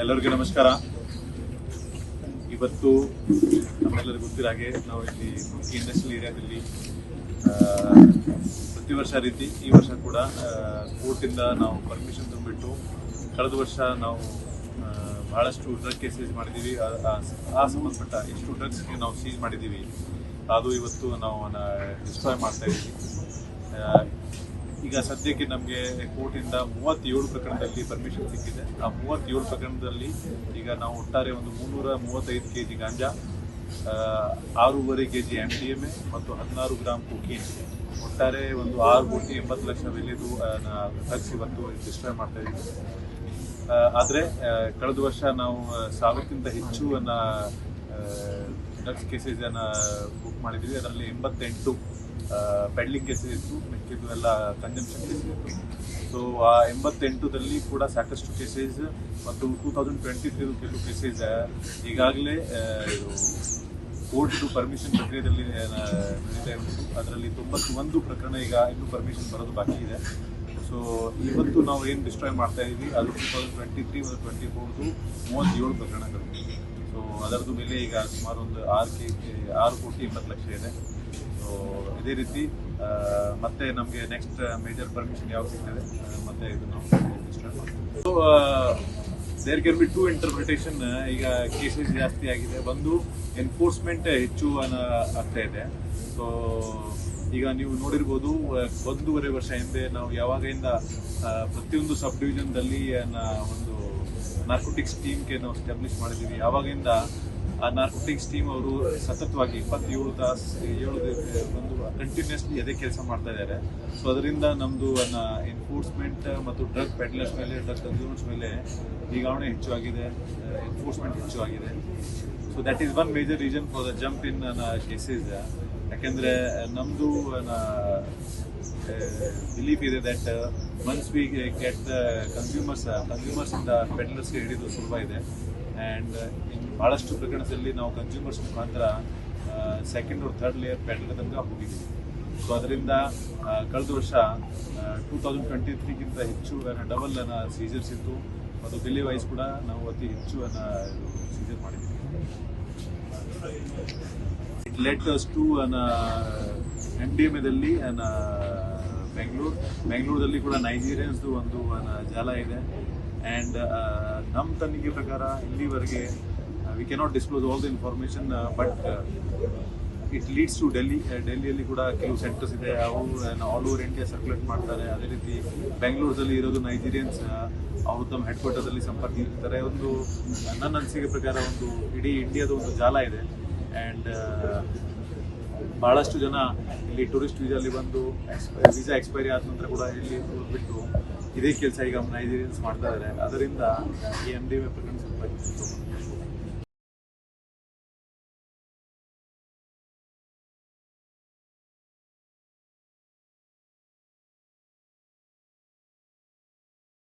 ಎಲ್ಲರಿಗೂ ನಮಸ್ಕಾರ. ಇವತ್ತು ನಮ್ಮೆಲ್ಲರಿಗೂ ಗೊತ್ತಿರೋ ಹಾಗೆ ನಾವು ಇಲ್ಲಿ ಮುಖ್ಯ ಇಂಡಸ್ಟ್ರಿಯಲ್ ಏರಿಯಾದಲ್ಲಿ ಪ್ರತಿ ವರ್ಷ ರೀತಿ ಈ ವರ್ಷ ಕೂಡ ಕೋರ್ಟಿಂದ ನಾವು ಪರ್ಮಿಷನ್ ತಂದುಬಿಟ್ಟು ಕಳೆದ ವರ್ಷ ನಾವು ಬಹಳಷ್ಟು ಡ್ರಗ್ ಕೇಸಸ್ ಮಾಡಿದ್ದೀವಿ. ಆ ಸಂಬಂಧಪಟ್ಟ ಎಷ್ಟು ಡ್ರಗ್ಸ್ಗೆ ನಾವು ಸೀಸ್ ಮಾಡಿದ್ದೀವಿ ಅದು ಇವತ್ತು ನಾವು ಡಿಸ್ಟ್ರಾಯ್ ಮಾಡ್ತಾ ಇದ್ದೀವಿ. ಈಗ ಸದ್ಯಕ್ಕೆ ನಮಗೆ ಕೋರ್ಟಿಂದ 37 ಪ್ರಕರಣದಲ್ಲಿ ಪರ್ಮಿಷನ್ ಸಿಕ್ಕಿದೆ. ಆ 37 ಪ್ರಕರಣದಲ್ಲಿ ಈಗ ನಾವು ಒಟ್ಟಾರೆ ಒಂದು 335 kg ಗಾಂಜಾ, 6.5 kg MDMA ಮತ್ತು 16 ಗ್ರಾಂ ಕೊಕೇನ್, ಒಟ್ಟಾರೆ ಒಂದು 6,80,00,000 ಬೆಲೆದು ಡ್ರಗ್ಸ್ ಇವತ್ತು ಡಿಸ್ಟ್ರಾಯ್ ಮಾಡ್ತಾ ಇದ್ದೀವಿ. ಆದರೆ ಕಳೆದ ವರ್ಷ ನಾವು 1000ಕ್ಕಿಂತ ಹೆಚ್ಚು ಡ್ರಗ್ಸ್ ಕೇಸಸನ್ನು ಬುಕ್ ಮಾಡಿದ್ದೀವಿ. ಅದರಲ್ಲಿ 88 ಪೆಡ್ಲಿಂಗ್ ಕೇಸಸ್ ಇತ್ತು, ಮಿಕ್ಕಿದ್ದು ಎಲ್ಲ ಕನ್ಸಂಪ್ಷನ್ ಕೇಸಸ್ ಇತ್ತು. ಸೊ ಆ 88ದಲ್ಲಿ ಕೂಡ ಸಾಕಷ್ಟು ಕೇಸಸ್ ಮತ್ತು 2023 ಕೆಲವು ಕೇಸಸ್ ಈಗಾಗಲೇ ಕೋರ್ಟ್ದು ಪರ್ಮಿಷನ್ ಪ್ರಕ್ರಿಯೆಯಲ್ಲಿ ನಡೀತಾ ಇತ್ತು. ಅದರಲ್ಲಿ 91 ಪ್ರಕರಣ ಈಗ ಇನ್ನೂ ಪರ್ಮಿಷನ್ ಬರೋದು ಬಾಕಿ ಇದೆ. ಸೊ ಇವತ್ತು ನಾವು ಏನು ಡಿಸ್ಟ್ರಾಯ್ ಮಾಡ್ತಾ ಇದ್ದೀವಿ ಅದು 2023 ಮತ್ತು 2024 37 ಪ್ರಕರಣಗಳು. ಸೊ ಅದರದ್ದು ಬೆಲೆ ಈಗ ಸುಮಾರು ಒಂದು 6,80,00,000 ಇದೆ. ಸೊ ಇದೇ ರೀತಿ ಮತ್ತೆ ನಮಗೆ ನೆಕ್ಸ್ಟ್ ಮೇಜರ್ ಪರ್ಮಿಷನ್ ಯಾವಾಗ ಸಿಗ್ತದೆ ಮತ್ತೆ ಇದು ನಾವು ಡಿಸ್ಟ್ರಾಯ್ ಮಾಡ್ತೀವಿ. So there can be two interpretation. ಈಗ ಕೇಸಸ್ ಜಾಸ್ತಿ ಆಗಿದೆ, ಒಂದು ಎನ್ಫೋರ್ಸ್ಮೆಂಟ್ ಹೆಚ್ಚು ಆಗ್ತಾ ಇದೆ. ಸೊ ಈಗ ನೀವು ನೋಡಿರ್ಬೋದು 1.5 ವರ್ಷ ಹಿಂದೆ ನಾವು ಯಾವಾಗಿಂದ ಪ್ರತಿಯೊಂದು ಸಬ್ ಡಿವಿಷನ್ದಲ್ಲಿ ಒಂದು ನಾರ್ಕೋಟಿಕ್ಸ್ ಟೀಮ್ಗೆ ನಾವು ಎಸ್ಟಾಬ್ಲಿಷ್ ಮಾಡಿದ್ದೀವಿ, ಯಾವಾಗಿಂದ ಆ ನಾರ್ಕೋಟಿಕ್ಸ್ ಟೀಮ್ ಅವರು ಸತತವಾಗಿ 27 ತಾಸು ಒಂದು ಕಂಟಿನ್ಯೂಸ್ಲಿ ಅದೇ ಕೆಲಸ ಮಾಡ್ತಾ ಇದ್ದಾರೆ. ಸೊ ಅದರಿಂದ ನಮ್ಮದು ಎನ್ಫೋರ್ಸ್ಮೆಂಟ್ ಮತ್ತು ಡ್ರಗ್ ಪೆಡ್ಲರ್ಸ್ ಮೇಲೆ, ಡ್ರಗ್ ಕನ್ಸ್ಯೂಮರ್ಸ್ ಮೇಲೆ ನಿಗಾವಣೆ ಹೆಚ್ಚು ಆಗಿದೆ, ಎನ್ಫೋರ್ಸ್ಮೆಂಟ್ ಹೆಚ್ಚು ಆಗಿದೆ. So that is one major reason for the jump in cases. ಯಾಕೆಂದರೆ ನಮ್ಮದು ಬಿಲೀಫ್ ಇದೆ that once we get the ಕನ್ಸ್ಯೂಮರ್ಸಿಂದ ಪೆಡ್ಲರ್ಸ್ಗೆ ಹಿಡಿದು ಸುಲಭ ಇದೆ. ಆ್ಯಂಡ್ ಇನ್ನು ಭಾಳಷ್ಟು ಪ್ರಕರಣದಲ್ಲಿ ನಾವು ಕನ್ಸ್ಯೂಮರ್ಸ್ ಮುಖಾಂತರ second or third layer peddler ತನಕ ಹೋಗಿದ್ದೀವಿ. ಸೊ ಅದರಿಂದ ಕಳೆದ ವರ್ಷ 2023ಗಿಂತ ಹೆಚ್ಚು ಡಬಲ್ ಸೀಸರ್ಸ್ ಇತ್ತು ಮತ್ತು ಬೆಲೆ ವೈಸ್ ಕೂಡ ನಾವು ಅತಿ ಹೆಚ್ಚು ಸೀಸರ್ ಮಾಡಿದ್ದೀವಿ. ಇಟ್ ಲೆಟ್ ಅಸ್ ಟು MDMAದಲ್ಲಿ ಬೆಂಗಳೂರಲ್ಲಿ ಕೂಡ ನೈಜೀರಿಯನ್ಸ್ದು ಒಂದು ಜಾಲ ಇದೆ. ಆ್ಯಂಡ್ ನಮ್ಮ ತನಿಖೆ ಪ್ರಕಾರ ಇಲ್ಲಿವರೆಗೆ we cannot disclose all the information, but it leads to ಡೆಲ್ಲಿಯಲ್ಲಿ ಕೂಡ ಕೆಲವು ಸೆಂಟರ್ಸ್ ಇದೆ, ಅವು ಆಲ್ ಓವರ್ ಇಂಡಿಯಾ ಸರ್ಕ್ಯುಲೇಟ್ ಮಾಡ್ತಾರೆ. ಅದೇ ರೀತಿ ಬೆಂಗಳೂರಲ್ಲಿ ಇರೋದು ನೈಜೀರಿಯನ್ಸ್, ಅವರು ತಮ್ಮ ಹೆಡ್ ಕ್ವಾರ್ಟರ್ದಲ್ಲಿ ಸಂಪರ್ಕ ಇರ್ತಾರೆ. ಒಂದು ನನ್ನ ಅನಿಸಿಕೆ ಪ್ರಕಾರ ಒಂದು ಇಡೀ ಇಂಡಿಯಾದ ಒಂದು ಜಾಲ ಇದೆ. ಆ್ಯಂಡ್ ಭಾಳಷ್ಟು ಜನ ಇಲ್ಲಿ ಟೂರಿಸ್ಟ್ ವೀಸಾಲಿ ಬಂದು ವೀಸಾ ಎಕ್ಸ್ಪೈರಿ ಆದ ನಂತರ ಕೂಡ ಇಲ್ಲಿ ಬಿಟ್ಟು ಇದೇ ಕೆಲಸ ಈಗ ನೈಜೀರಿಯನ್ಸ್ ಮಾಡ್ತಾ ಇದ್ದಾರೆ. ಅದರಿಂದ ಈ MDMA ಪ್ರಕರಣ ಸ್ವಲ್ಪ